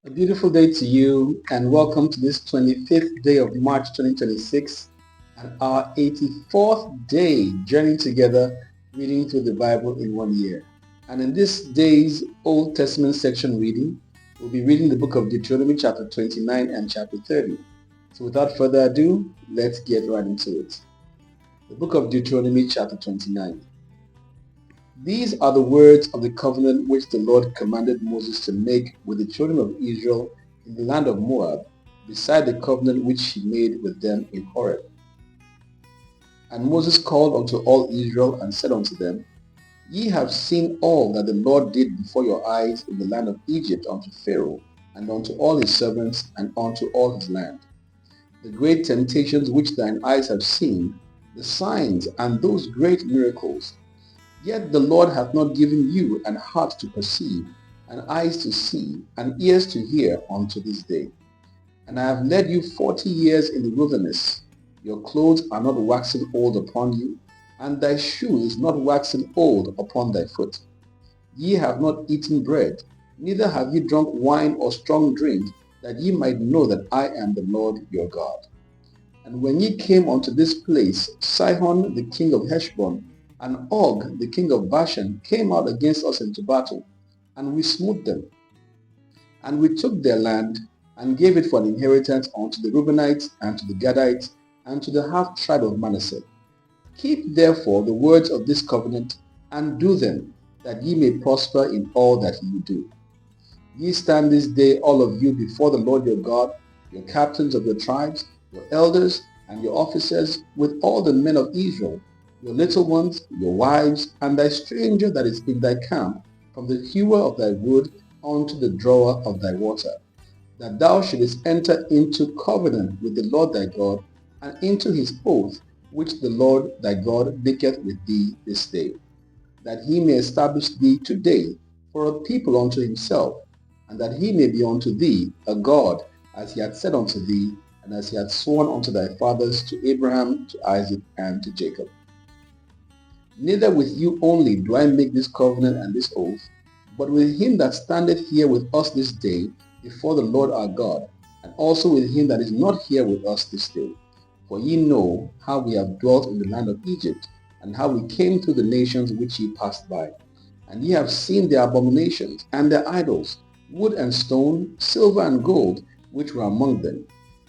A beautiful day to you and welcome to this 25th day of March 2026 and our 84th day journeying together reading through the Bible in one year. And in this day's Old Testament section reading, we'll be reading the book of Deuteronomy chapter 29 and chapter 30. So without further ado, let's get right into it. The book of Deuteronomy chapter 29. These are the words of the covenant which the Lord commanded Moses to make with the children of Israel in the land of Moab, beside the covenant which he made with them in Horeb. And Moses called unto all Israel and said unto them, Ye have seen all that the Lord did before your eyes in the land of Egypt unto Pharaoh, and unto all his servants, and unto all his land. The great temptations which thine eyes have seen, the signs and those great miracles. Yet the Lord hath not given you an heart to perceive, and eyes to see, and ears to hear unto this day. And I have led you 40 years in the wilderness. Your clothes are not waxen old upon you, and thy shoe is not waxen old upon thy foot. Ye have not eaten bread, neither have ye drunk wine or strong drink, that ye might know that I am the Lord your God. And when ye came unto this place, Sihon the king of Heshbon, and Og the king of Bashan came out against us into battle, and we smote them. And we took their land, and gave it for an inheritance unto the Reubenites, and to the Gadites, and to the half tribe of Manasseh. Keep therefore the words of this covenant, and do them, that ye may prosper in all that ye do. Ye stand this day all of you before the Lord your God, your captains of your tribes, your elders, and your officers, with all the men of Israel, your little ones, your wives, and thy stranger that is in thy camp, from the hewer of thy wood unto the drawer of thy water, that thou shouldest enter into covenant with the Lord thy God, and into his oath which the Lord thy God maketh with thee this day, that he may establish thee today for a people unto himself, and that he may be unto thee a God, as he had said unto thee, and as he had sworn unto thy fathers, to Abraham, to Isaac, and to Jacob. Neither with you only do I make this covenant and this oath, but with him that standeth here with us this day before the Lord our God, and also with him that is not here with us this day. For ye know how we have dwelt in the land of Egypt, and how we came through the nations which ye passed by. And ye have seen their abominations and their idols, wood and stone, silver and gold, which were among them.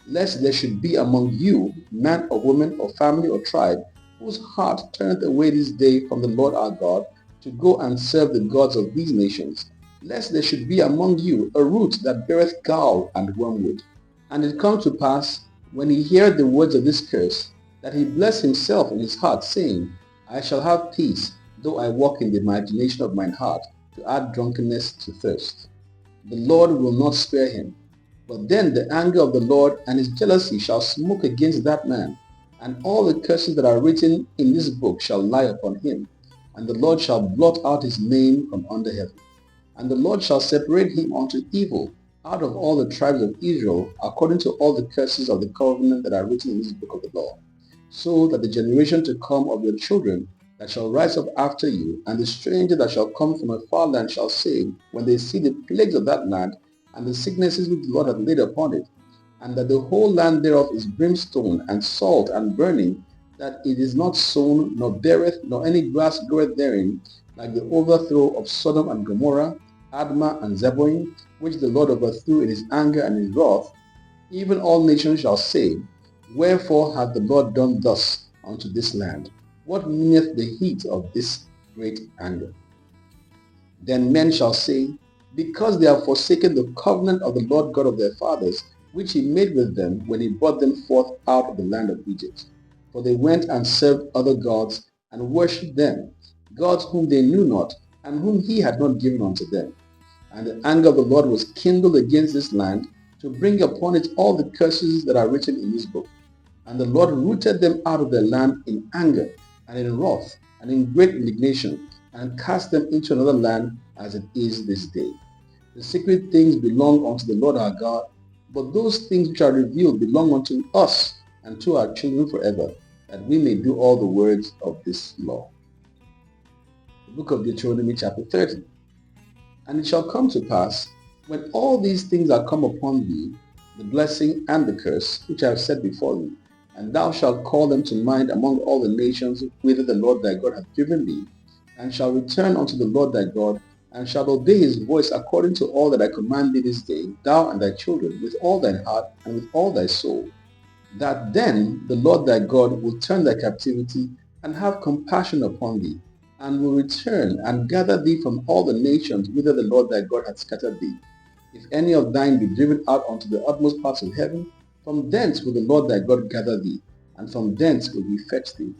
Lest there should be among you man or woman or family or tribe, whose heart turneth away this day from the Lord our God, to go and serve the gods of these nations, lest there should be among you a root that beareth gall and wormwood. And it come to pass, when he heareth the words of this curse, that he blessed himself in his heart, saying, I shall have peace, though I walk in the imagination of mine heart, to add drunkenness to thirst. The Lord will not spare him. But then the anger of the Lord and his jealousy shall smoke against that man, and all the curses that are written in this book shall lie upon him, and the Lord shall blot out his name from under heaven. And the Lord shall separate him unto evil out of all the tribes of Israel, according to all the curses of the covenant that are written in this book of the law, so that the generation to come of your children that shall rise up after you, and the stranger that shall come from a far land shall say, when they see the plagues of that land, and the sicknesses which the Lord hath laid upon it, and that the whole land thereof is brimstone and salt and burning, that it is not sown, nor beareth, nor any grass groweth therein, like the overthrow of Sodom and Gomorrah, Admah and Zeboim, which the Lord overthrew in his anger and his wrath, even all nations shall say, Wherefore hath the Lord done thus unto this land? What meaneth the heat of this great anger? Then men shall say, Because they have forsaken the covenant of the Lord God of their fathers, which he made with them when he brought them forth out of the land of Egypt. For they went and served other gods, and worshipped them, gods whom they knew not, and whom he had not given unto them. And the anger of the Lord was kindled against this land, to bring upon it all the curses that are written in this book. And the Lord rooted them out of their land in anger, and in wrath, and in great indignation, and cast them into another land, as it is this day. The secret things belong unto the Lord our God, but those things which are revealed belong unto us and to our children forever, that we may do all the words of this law. The book of Deuteronomy chapter 30. And it shall come to pass, When all these things are come upon thee, the blessing and the curse, which I have set before thee, and thou shalt call them to mind among all the nations whither the Lord thy God hath driven thee, and shalt return unto the Lord thy God, and shalt obey his voice according to all that I command thee this day, thou and thy children, with all thine heart and with all thy soul, that then the Lord thy God will turn thy captivity and have compassion upon thee, and will return and gather thee from all the nations whither the Lord thy God hath scattered thee. If any of thine be driven out unto the utmost parts of heaven, from thence will the Lord thy God gather thee, and from thence will he fetch thee.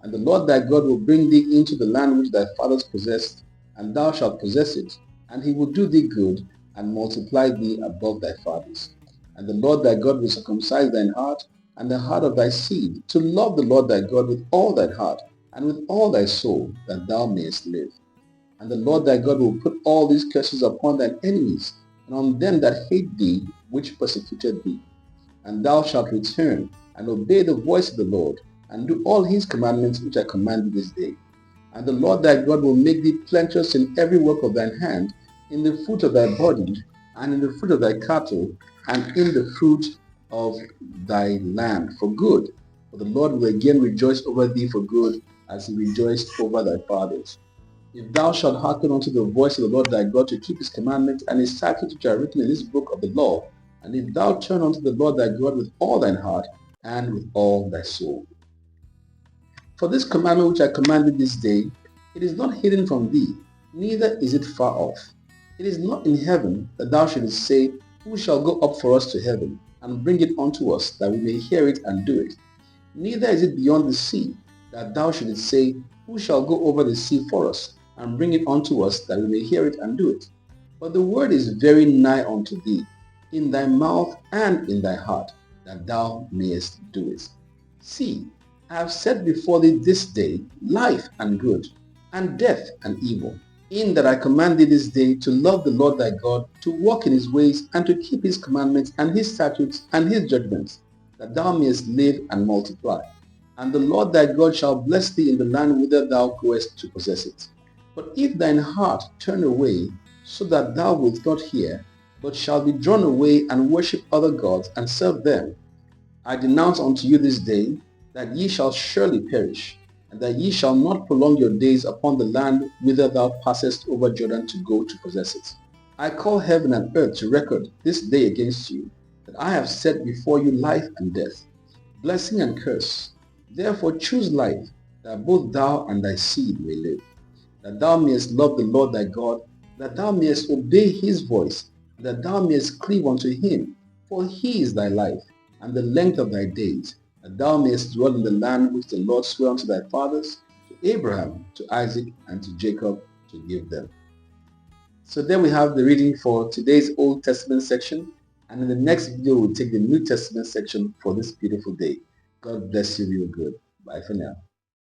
And the Lord thy God will bring thee into the land which thy fathers possessed, and thou shalt possess it, and he will do thee good, and multiply thee above thy fathers. And the Lord thy God will circumcise thine heart, and the heart of thy seed, to love the Lord thy God with all thy heart, and with all thy soul, that thou mayest live. And the Lord thy God will put all these curses upon thine enemies, and on them that hate thee, which persecuted thee. And thou shalt return, and obey the voice of the Lord, and do all his commandments which I command thee this day. And the Lord thy God will make thee plenteous in every work of thine hand, in the fruit of thy body, and in the fruit of thy cattle, and in the fruit of thy land, for good. For the Lord will again rejoice over thee for good, as he rejoiced over thy fathers. If thou shalt hearken unto the voice of the Lord thy God to keep his commandments and his statutes which are written in this book of the law, and if thou turn unto the Lord thy God with all thine heart and with all thy soul. For this commandment which I command thee this day, it is not hidden from thee, neither is it far off. It is not in heaven, that thou shouldest say, who shall go up for us to heaven, and bring it unto us, that we may hear it and do it? Neither is it beyond the sea, that thou shouldest say, who shall go over the sea for us, and bring it unto us, that we may hear it and do it? But the word is very nigh unto thee, in thy mouth and in thy heart, that thou mayest do it. See, I have set before thee this day life and good, and death and evil. In that I command thee this day to love the Lord thy God, to walk in his ways, and to keep his commandments and his statutes and his judgments, that thou mayest live and multiply. And the Lord thy God shall bless thee in the land whither thou goest to possess it. But if thine heart turn away, so that thou wilt not hear, but shall be drawn away and worship other gods and serve them, I denounce unto you this day that ye shall surely perish, and that ye shall not prolong your days upon the land whither thou passest over Jordan to go to possess it. I call heaven and earth to record this day against you, that I have set before you life and death, blessing and curse. Therefore choose life, that both thou and thy seed may live, that thou mayest love the Lord thy God, that thou mayest obey his voice, and that thou mayest cleave unto him, for he is thy life, and the length of thy days, that thou mayest dwell in the land which the Lord sware unto thy fathers, to Abraham, to Isaac, and to Jacob, to give them. So there we have the reading for today's Old Testament section, and in the next video we'll take the New Testament section for this beautiful day. God bless you real good. Bye for now.